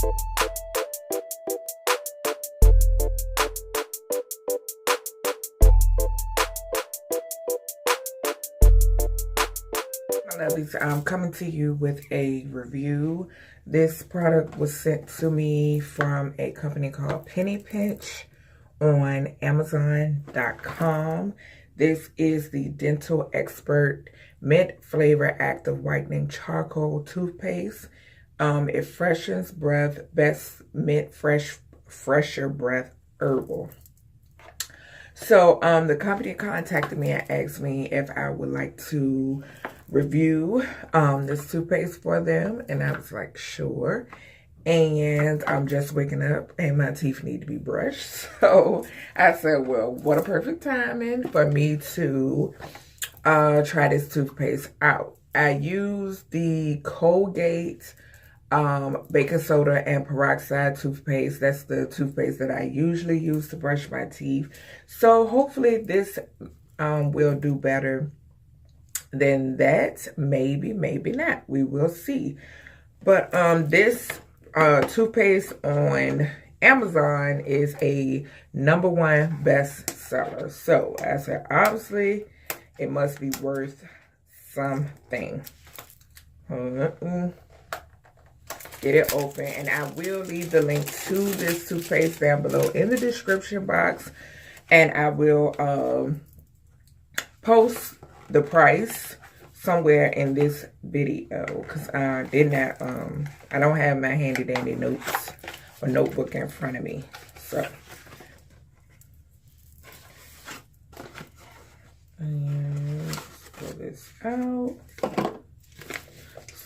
My lovelies, I'm coming to you with a review. This product was sent to me from a company called Penny Pinch on Amazon.com. This is the Dental Expert Mint Flavor Active Whitening Charcoal Toothpaste. It freshens breath, best mint fresher breath herbal. So the company contacted me and asked me if I would like to review this toothpaste for them, and I was like, sure. And I'm just waking up and my teeth need to be brushed, so I said, well, what a perfect timing for me to try this toothpaste out. I used the Colgate baking soda and peroxide toothpaste. That's the toothpaste that I usually use to brush my teeth, so hopefully this will do better than that. Maybe not, we will see. But this toothpaste on Amazon is a #1 bestseller, so I said obviously it must be worth something. Get it open, and I will leave the link to this toothpaste down below in the description box, and I will post the price somewhere in this video, because I did not I don't have my handy dandy notes or notebook in front of me. So and let's pull this out.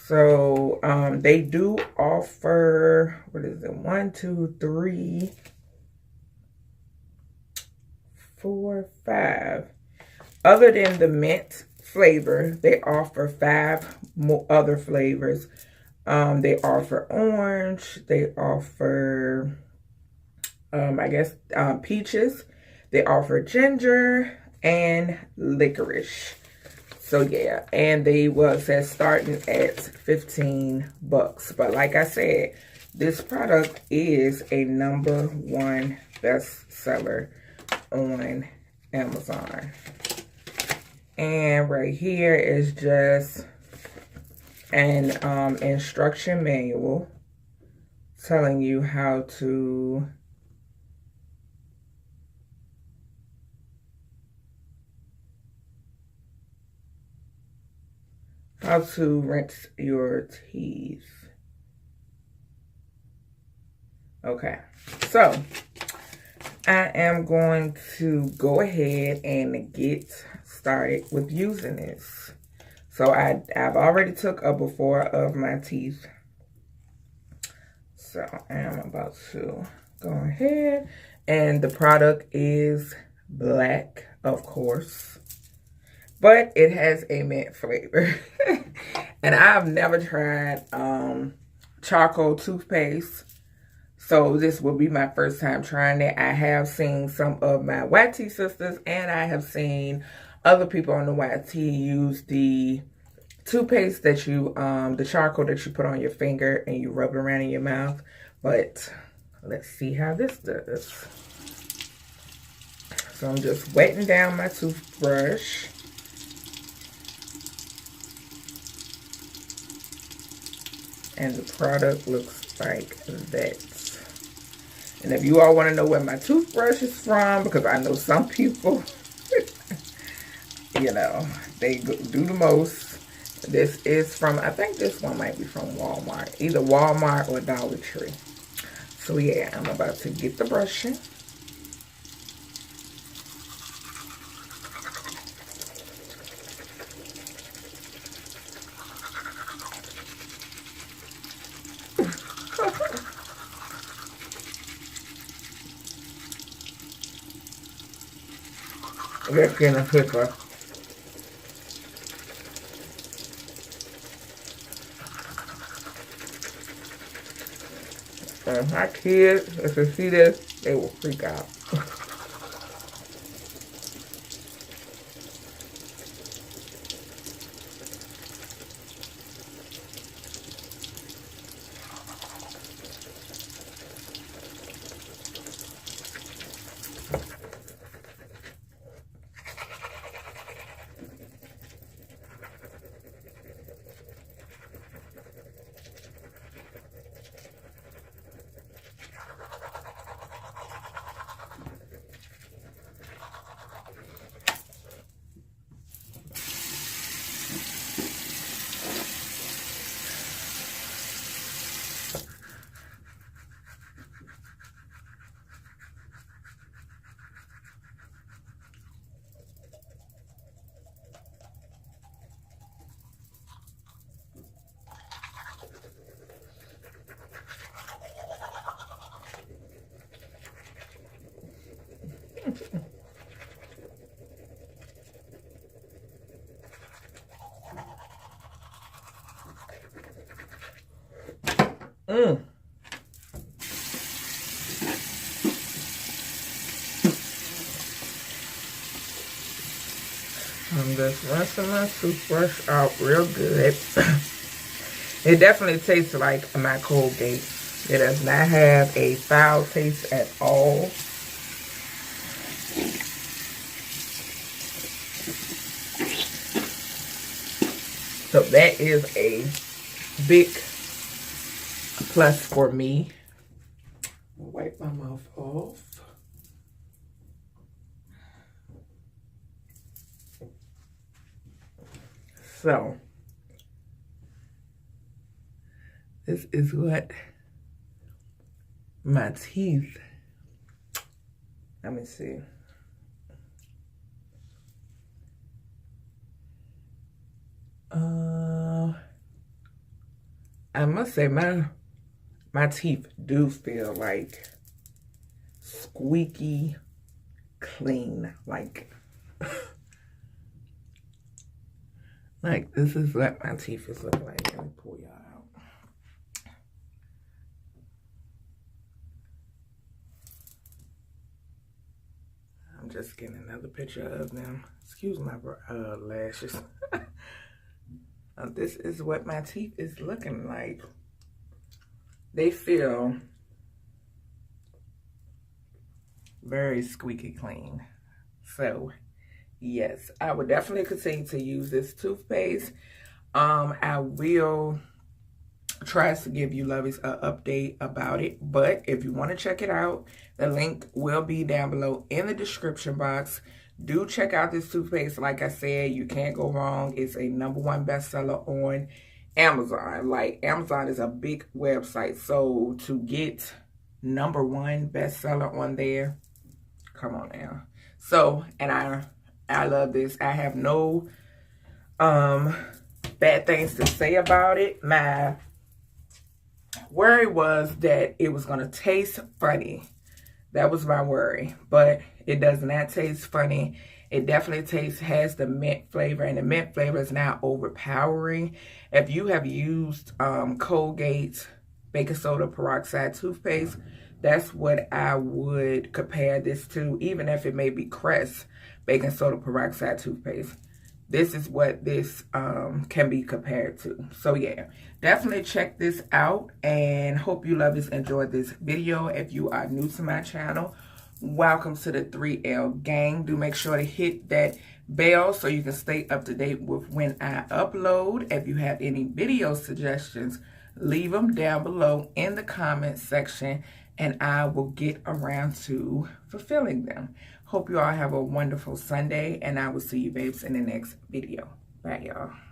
So they do offer, what is it, 1, 2, 3, 4, 5. Other than the mint flavor, they offer 5 more other flavors. They offer orange, they offer I guess peaches, they offer ginger and licorice. So yeah, and they was starting at $15. But like I said, this product is a #1 bestseller on Amazon. And right here is just an instruction manual telling you how to rinse your teeth. Okay, so I am going to go ahead and get started with using this. So I've already took a before of my teeth, so I'm about to go ahead, and the product is black, of course, but it has a mint flavor. And I've never tried charcoal toothpaste, so this will be my first time trying it. I have seen some of my YT sisters, and I have seen other people on the YT use the toothpaste that you, the charcoal that you put on your finger and you rub it around in your mouth. But let's see how this does. So I'm just wetting down my toothbrush. And the product looks like that. And if you all want to know where my toothbrush is from, because I know some people, you know, they do the most. This is from, I think this one might be from Walmart. Either Walmart or Dollar Tree. So yeah, I'm about to get the brushing. Let's get a clipper. My kids, if they see this, they will freak out. I'm just rinsing my toothbrush out real good. It definitely tastes like my Colgate. It does not have a foul taste at all. So that is a big plus for me. Wipe my mouth off. So, this is what my teeth, let me see. I must say my teeth do feel like squeaky clean, like like this is what my teeth is looking like. Let me pull y'all out. I'm just getting another picture of them. Excuse my lashes. This is what my teeth is looking like. They feel very squeaky clean. So, yes, I would definitely continue to use this toothpaste. I will try to give you lovies an update about it. But if you want to check it out, the link will be down below in the description box. Do check out this toothpaste. Like I said, you can't go wrong. It's a #1 bestseller on Amazon. Like, Amazon is a big website. So to get #1 bestseller on there, come on now. So, and I love this. I have no bad things to say about it. My worry was that it was going to taste funny. That was my worry, but it does not taste funny. It definitely has the mint flavor, and the mint flavor is not overpowering. If you have used Colgate baking soda peroxide toothpaste, that's what I would compare this to, even if it may be Crest baking soda peroxide toothpaste. This is what this can be compared to. So yeah, definitely check this out, and hope you lovies enjoyed this video. If you are new to my channel, welcome to the 3L gang. Do make sure to hit that bell so you can stay up to date with when I upload. If you have any video suggestions, leave them down below in the comment section, and I will get around to fulfilling them. Hope you all have a wonderful Sunday, and I will see you babes in the next video. Bye, y'all.